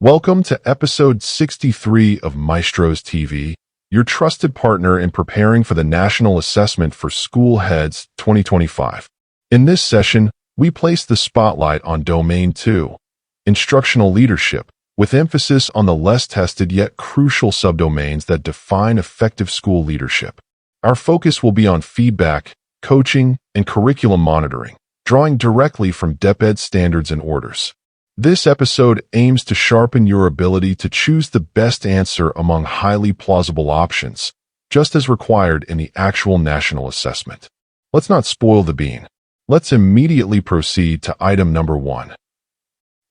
Welcome to episode 63 of Maestros TV, your trusted partner in preparing for the National Assessment for School Heads 2025. In this session, we place the spotlight on Domain 2, Instructional Leadership, with emphasis on the less tested yet crucial subdomains that define effective school leadership. Our focus will be on feedback, coaching, and curriculum monitoring, drawing directly from DepEd standards and orders. This episode aims to sharpen your ability to choose the best answer among highly plausible options, just as required in the actual national assessment. Let's not spoil the bean. Let's immediately proceed to item number 1.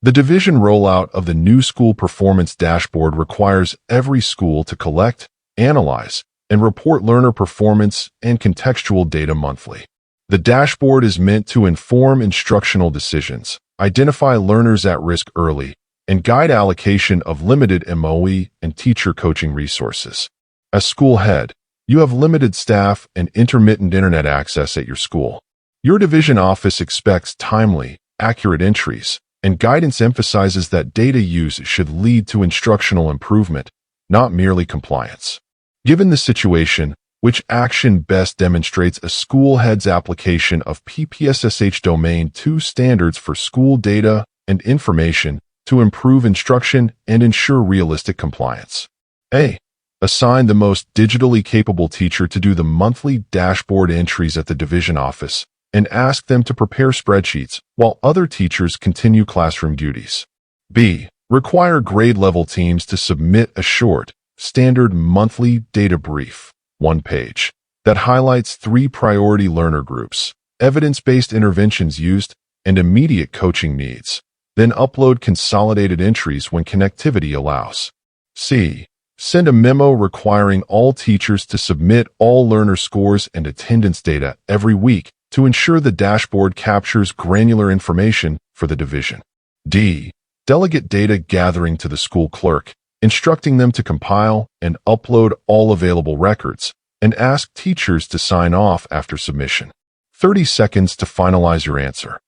The division rollout of the new school performance dashboard requires every school to collect, analyze, and report learner performance and contextual data monthly. The dashboard is meant to inform instructional decisions, identify learners at risk early, and guide allocation of limited MOE and teacher coaching resources. As school head, you have limited staff and intermittent internet access at your school. Your division office expects timely, accurate entries, and guidance emphasizes that data use should lead to instructional improvement, not merely compliance. Given the situation, which action best demonstrates a school head's application of PPSSH Domain 2 standards for school data and information to improve instruction and ensure realistic compliance? A. Assign the most digitally capable teacher to do the monthly dashboard entries at the division office and ask them to prepare spreadsheets while other teachers continue classroom duties. B. Require grade-level teams to submit a short, standard monthly data brief, 1 page, that highlights 3 priority learner groups, evidence-based interventions used, and immediate coaching needs. Then upload consolidated entries when connectivity allows. C. Send a memo requiring all teachers to submit all learner scores and attendance data every week to ensure the dashboard captures granular information for the division. D. Delegate data gathering to the school clerk, instructing them to compile and upload all available records, and ask teachers to sign off after submission. 30 seconds to finalize your answer.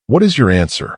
What is your answer?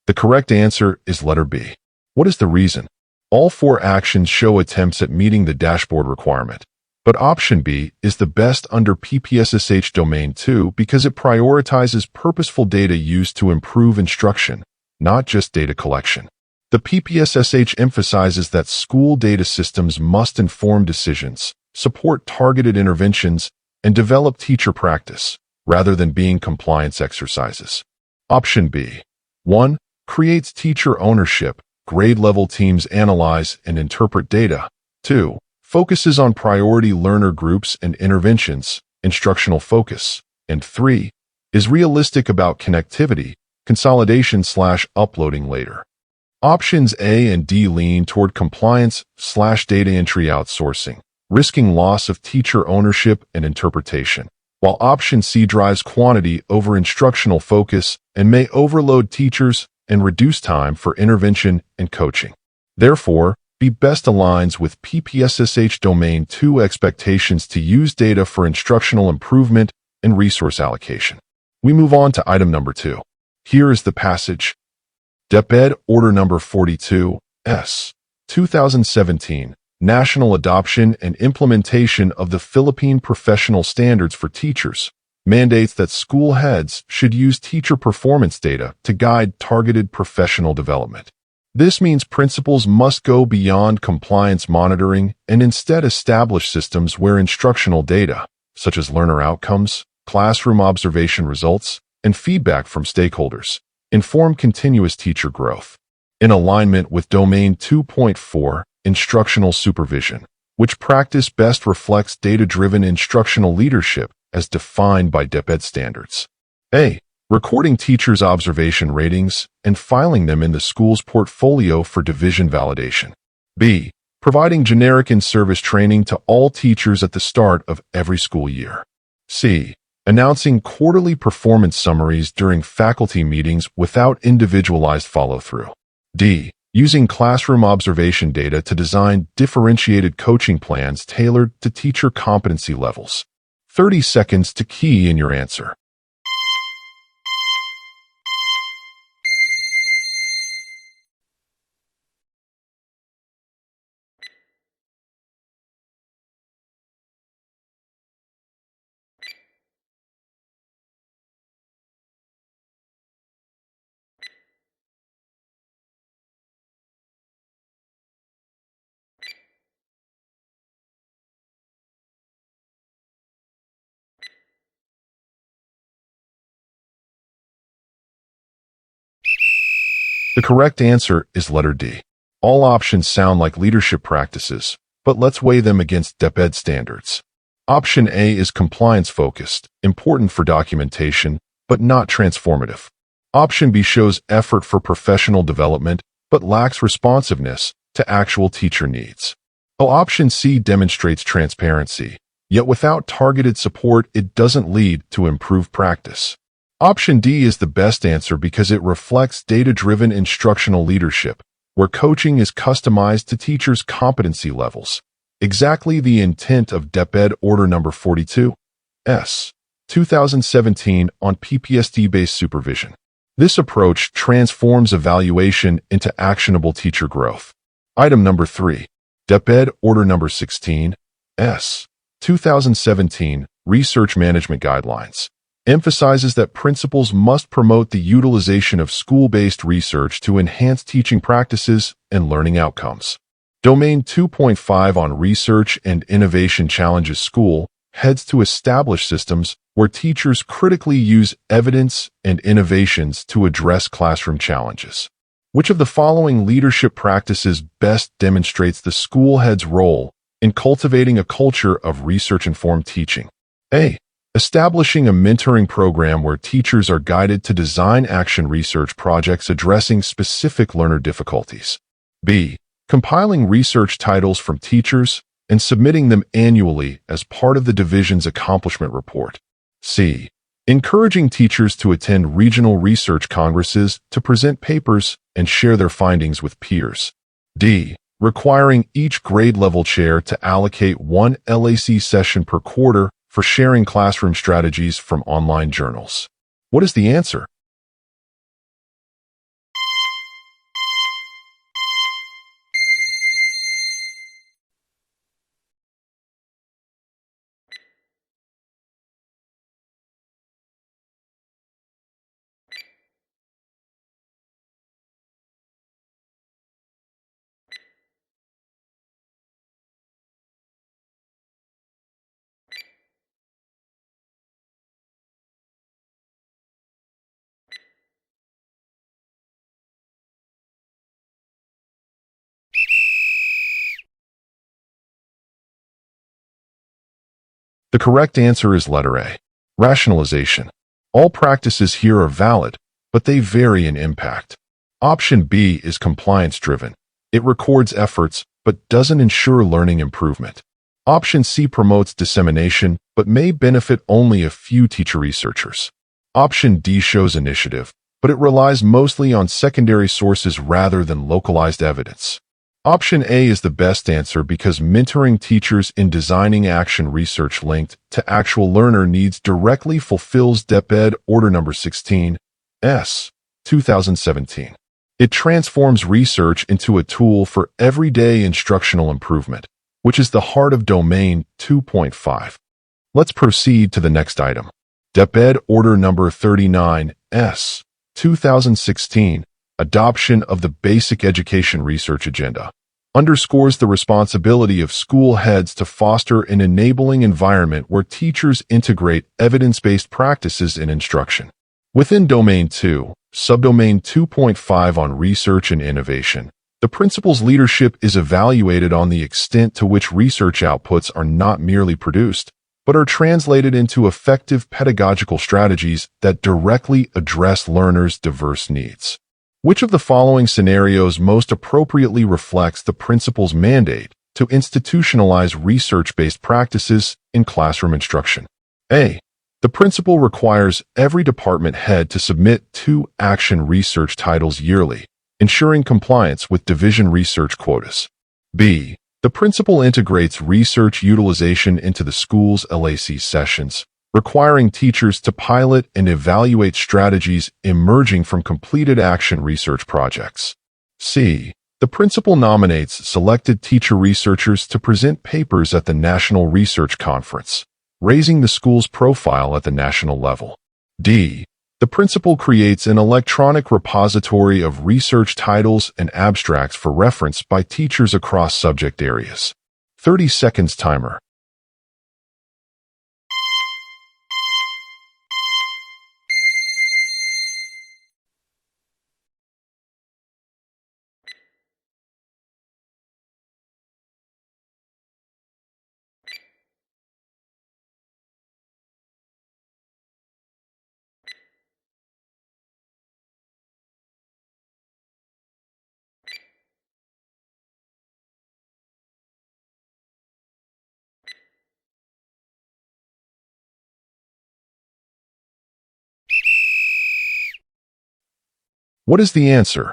The correct answer is letter B. What is the reason? All 4 actions show attempts at meeting the dashboard requirement, but option B is the best under PPSSH Domain 2 because it prioritizes purposeful data used to improve instruction, not just data collection. The PPSSH emphasizes that school data systems must inform decisions, support targeted interventions, and develop teacher practice, rather than being compliance exercises. Option B. 1. Creates teacher ownership. Grade-level teams analyze and interpret data. 2. Focuses on priority learner groups and interventions, instructional focus. And 3. Is realistic about connectivity, consolidation/uploading later. Options A and D lean toward compliance/data entry outsourcing, risking loss of teacher ownership and interpretation, while option C drives quantity over instructional focus and may overload teachers and reduce time for intervention and coaching. Therefore, B best aligns with PPSSH Domain 2 expectations to use data for instructional improvement and resource allocation. We move on to item number 2. Here is the passage. DepEd Order Number 42, S. 2017, National Adoption and Implementation of the Philippine Professional Standards for Teachers, mandates that school heads should use teacher performance data to guide targeted professional development. This means principals must go beyond compliance monitoring and instead establish systems where instructional data, such as learner outcomes, classroom observation results, and feedback from stakeholders, inform continuous teacher growth. In alignment with Domain 2.4, Instructional Supervision, Which practice best reflects data-driven instructional leadership as defined by DepEd standards? A. Recording teachers' observation ratings and filing them in the school's portfolio for division validation. B. Providing generic in-service training to all teachers at the start of every school year. C. Announcing quarterly performance summaries during faculty meetings without individualized follow-through. D. Using classroom observation data to design differentiated coaching plans tailored to teacher competency levels. 30 seconds to key in your answer. The correct answer is letter D. All options sound like leadership practices, but let's weigh them against DepEd standards. Option A is compliance-focused, important for documentation, but not transformative. Option B shows effort for professional development, but lacks responsiveness to actual teacher needs. Option C demonstrates transparency, yet without targeted support, it doesn't lead to improved practice. Option D is the best answer because it reflects data-driven instructional leadership, where coaching is customized to teachers' competency levels. Exactly the intent of DepEd Order Number 42, S. 2017 on PPSD-based supervision. This approach transforms evaluation into actionable teacher growth. Item number 3, DepEd Order Number 16, S. 2017 Research Management Guidelines. Emphasizes that principals must promote the utilization of school-based research to enhance teaching practices and learning outcomes. Domain 2.5 on Research and Innovation challenges school heads to establish systems where teachers critically use evidence and innovations to address classroom challenges. Which of the following leadership practices best demonstrates the school head's role in cultivating a culture of research-informed teaching? A. Establishing a mentoring program where teachers are guided to design action research projects addressing specific learner difficulties. B. Compiling research titles from teachers and submitting them annually as part of the division's accomplishment report. C. Encouraging teachers to attend regional research congresses to present papers and share their findings with peers. D. Requiring each grade-level chair to allocate one LAC session per quarter for sharing classroom strategies from online journals. What is the answer? The correct answer is letter A. Rationalization. All practices here are valid, but they vary in impact. Option B is compliance-driven. It records efforts, but doesn't ensure learning improvement. Option C promotes dissemination, but may benefit only a few teacher researchers. Option D shows initiative, but it relies mostly on secondary sources rather than localized evidence. Option A is the best answer because mentoring teachers in designing action research linked to actual learner needs directly fulfills DepEd Order Number 16, S. 2017. It transforms research into a tool for everyday instructional improvement, which is the heart of Domain 2.5. Let's proceed to the next item. DepEd Order Number 39, S. 2016, Adoption of the Basic Education Research Agenda, underscores the responsibility of school heads to foster an enabling environment where teachers integrate evidence-based practices in instruction. Within Domain 2, Subdomain 2.5 on Research and Innovation, The principal's leadership is evaluated on the extent to which research outputs are not merely produced, but are translated into effective pedagogical strategies that directly address learners' diverse needs. Which of the following scenarios most appropriately reflects the principal's mandate to institutionalize research-based practices in classroom instruction? A. The principal requires every department head to submit 2 action research titles yearly, ensuring compliance with division research quotas. B. The principal integrates research utilization into the school's LAC sessions, requiring teachers to pilot and evaluate strategies emerging from completed action research projects. C. The principal nominates selected teacher researchers to present papers at the National Research Conference, raising the school's profile at the national level. D. The principal creates an electronic repository of research titles and abstracts for reference by teachers across subject areas. 30 seconds timer. What is the answer?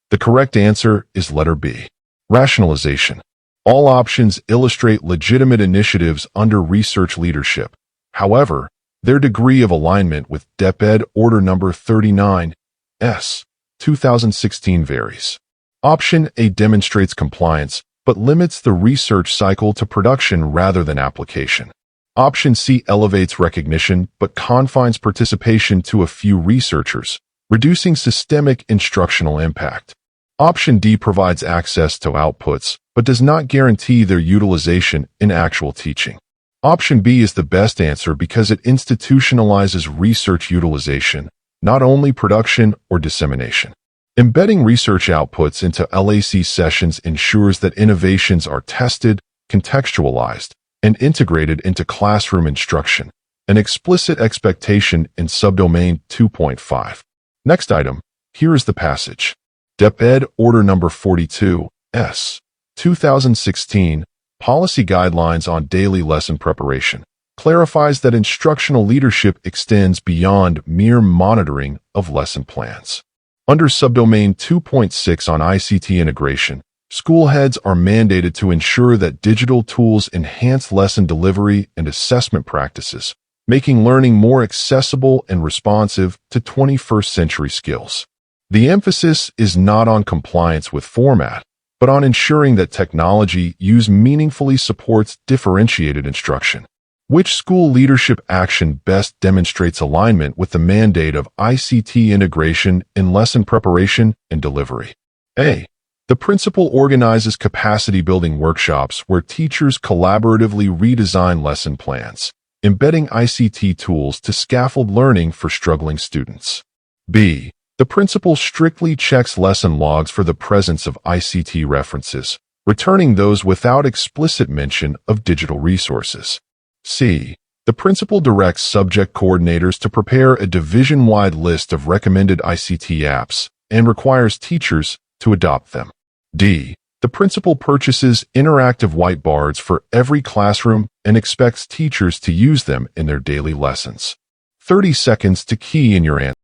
The correct answer is letter B. Rationalization. All options illustrate legitimate initiatives under research leadership. However, their degree of alignment with DepEd Order Number 39, S. 2016 varies. Option A demonstrates compliance, but limits the research cycle to production rather than application. Option C elevates recognition, but confines participation to a few researchers, reducing systemic instructional impact. Option D provides access to outputs, but does not guarantee their utilization in actual teaching. Option B is the best answer because it institutionalizes research utilization, not only production or dissemination. Embedding research outputs into LAC sessions ensures that innovations are tested, contextualized, and integrated into classroom instruction, an explicit expectation in subdomain 2.5. Next item, here is the passage. DepEd Order Number 42, S. 2016, Policy Guidelines on Daily Lesson Preparation, clarifies that instructional leadership extends beyond mere monitoring of lesson plans. Under subdomain 2.6 on ICT integration, school heads are mandated to ensure that digital tools enhance lesson delivery and assessment practices, making learning more accessible and responsive to 21st century skills. The emphasis is not on compliance with format, but on ensuring that technology used meaningfully supports differentiated instruction. Which school leadership action best demonstrates alignment with the mandate of ICT integration in lesson preparation and delivery? A. The principal organizes capacity-building workshops where teachers collaboratively redesign lesson plans, embedding ICT tools to scaffold learning for struggling students. B. The principal strictly checks lesson logs for the presence of ICT references, returning those without explicit mention of digital resources. C. The principal directs subject coordinators to prepare a division-wide list of recommended ICT apps and requires teachers to adopt them. D. The principal purchases interactive whiteboards for every classroom and expects teachers to use them in their daily lessons. 30 seconds to key in your answer.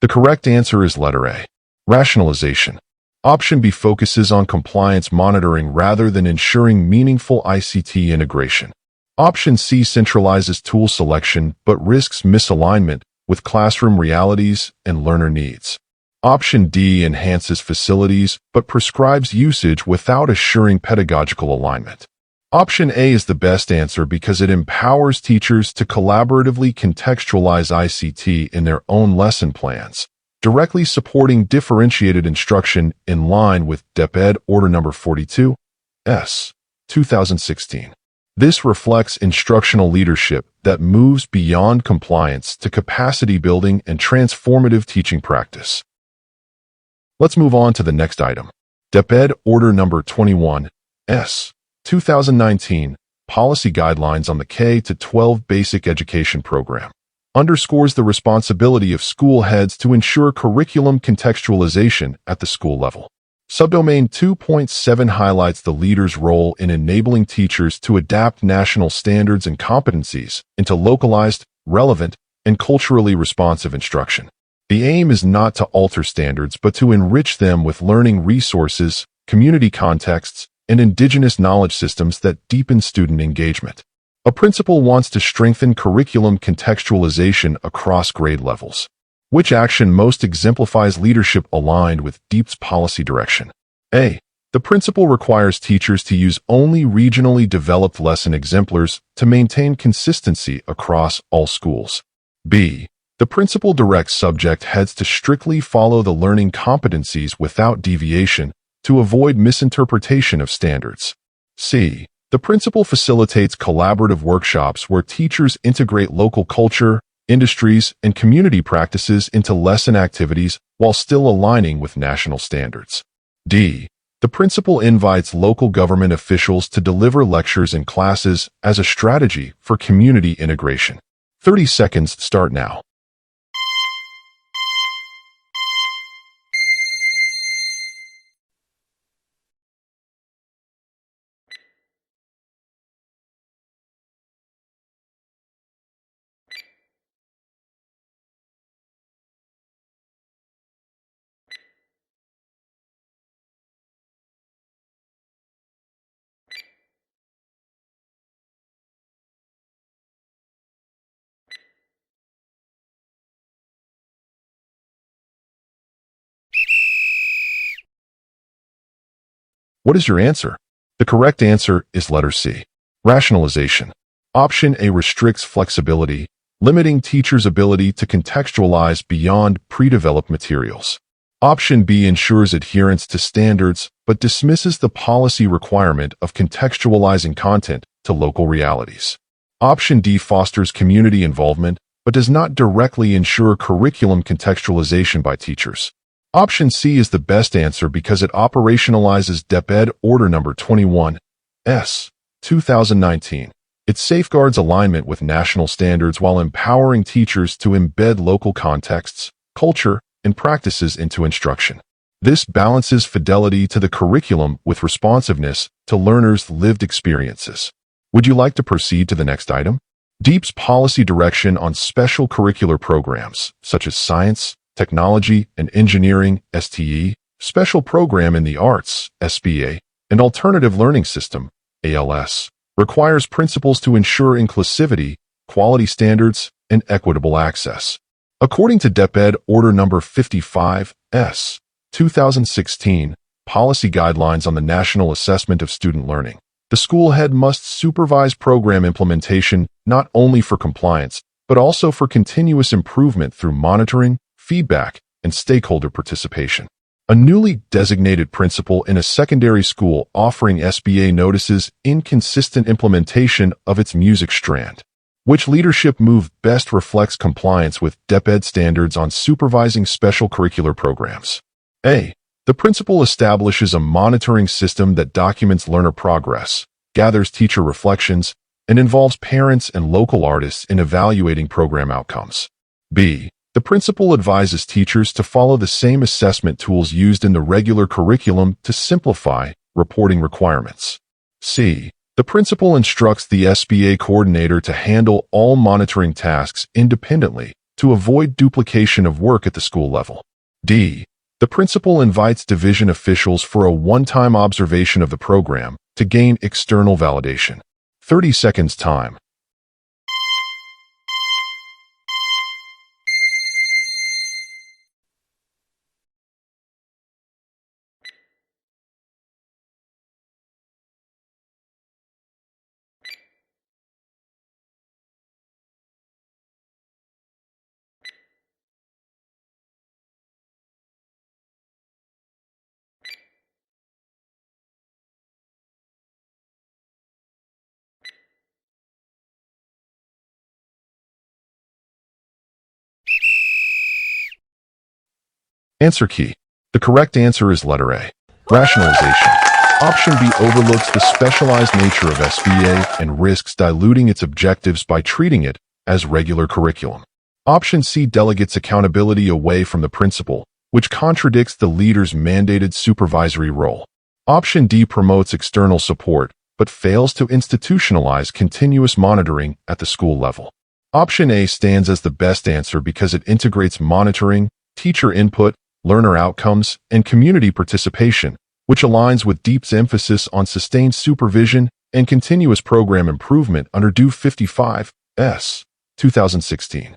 The correct answer is letter A. Rationalization. Option B focuses on compliance monitoring rather than ensuring meaningful ICT integration. Option C centralizes tool selection but risks misalignment with classroom realities and learner needs. Option D enhances facilities but prescribes usage without assuring pedagogical alignment. Option A is the best answer because it empowers teachers to collaboratively contextualize ICT in their own lesson plans, directly supporting differentiated instruction in line with DepEd Order No. 42, S. 2016. This reflects instructional leadership that moves beyond compliance to capacity building and transformative teaching practice. Let's move on to the next item. DepEd Order No. 21, S. 2019, Policy Guidelines on the K-12 Basic Education Program, underscores the responsibility of school heads to ensure curriculum contextualization at the school level. Subdomain 2.7 highlights the leader's role in enabling teachers to adapt national standards and competencies into localized, relevant, and culturally responsive instruction. The aim is not to alter standards but to enrich them with learning resources, community contexts, and indigenous knowledge systems that deepen student engagement. A principal wants to strengthen curriculum contextualization across grade levels. Which action most exemplifies leadership aligned with DepEd's policy direction? A. The principal requires teachers to use only regionally developed lesson exemplars to maintain consistency across all schools. B. The principal directs subject heads to strictly follow the learning competencies without deviation to avoid misinterpretation of standards. C. The principal facilitates collaborative workshops where teachers integrate local culture, industries, and community practices into lesson activities while still aligning with national standards. D. The principal invites local government officials to deliver lectures and classes as a strategy for community integration. 30 seconds start now. What is your answer? The correct answer is letter C. Rationalization. Option A restricts flexibility, limiting teachers' ability to contextualize beyond pre-developed materials. Option B ensures adherence to standards but dismisses the policy requirement of contextualizing content to local realities. Option D fosters community involvement but does not directly ensure curriculum contextualization by teachers. Option C is the best answer because it operationalizes DepEd Order No. 21, S. 2019. It safeguards alignment with national standards while empowering teachers to embed local contexts, culture, and practices into instruction. This balances fidelity to the curriculum with responsiveness to learners' lived experiences. Would you like to proceed to the next item? DepEd's policy direction on special curricular programs, such as science, technology, and engineering, STE, special program in the arts, SPA, and alternative learning system, ALS, requires principals to ensure inclusivity, quality standards, and equitable access. According to DepEd Order No. 55, S. 2016, Policy Guidelines on the National Assessment of Student Learning, the school head must supervise program implementation not only for compliance, but also for continuous improvement through monitoring, feedback, and stakeholder participation. A newly designated principal in a secondary school offering SBA notices inconsistent implementation of its music strand. Which leadership move best reflects compliance with DepEd standards on supervising special curricular programs? A. The principal establishes a monitoring system that documents learner progress, gathers teacher reflections, and involves parents and local artists in evaluating program outcomes. B. The principal advises teachers to follow the same assessment tools used in the regular curriculum to simplify reporting requirements. C. The principal instructs the SBA coordinator to handle all monitoring tasks independently to avoid duplication of work at the school level. D. The principal invites division officials for a one-time observation of the program to gain external validation. 30 seconds time. Answer key. The correct answer is letter A, rationalization. Option B overlooks the specialized nature of SVA and risks diluting its objectives by treating it as regular curriculum. Option C delegates accountability away from the principal, which contradicts the leader's mandated supervisory role. Option D promotes external support, but fails to institutionalize continuous monitoring at the school level. Option A stands as the best answer because it integrates monitoring, teacher input, learner outcomes, and community participation, which aligns with DepEd's emphasis on sustained supervision and continuous program improvement under DepEd 55, S. 2016.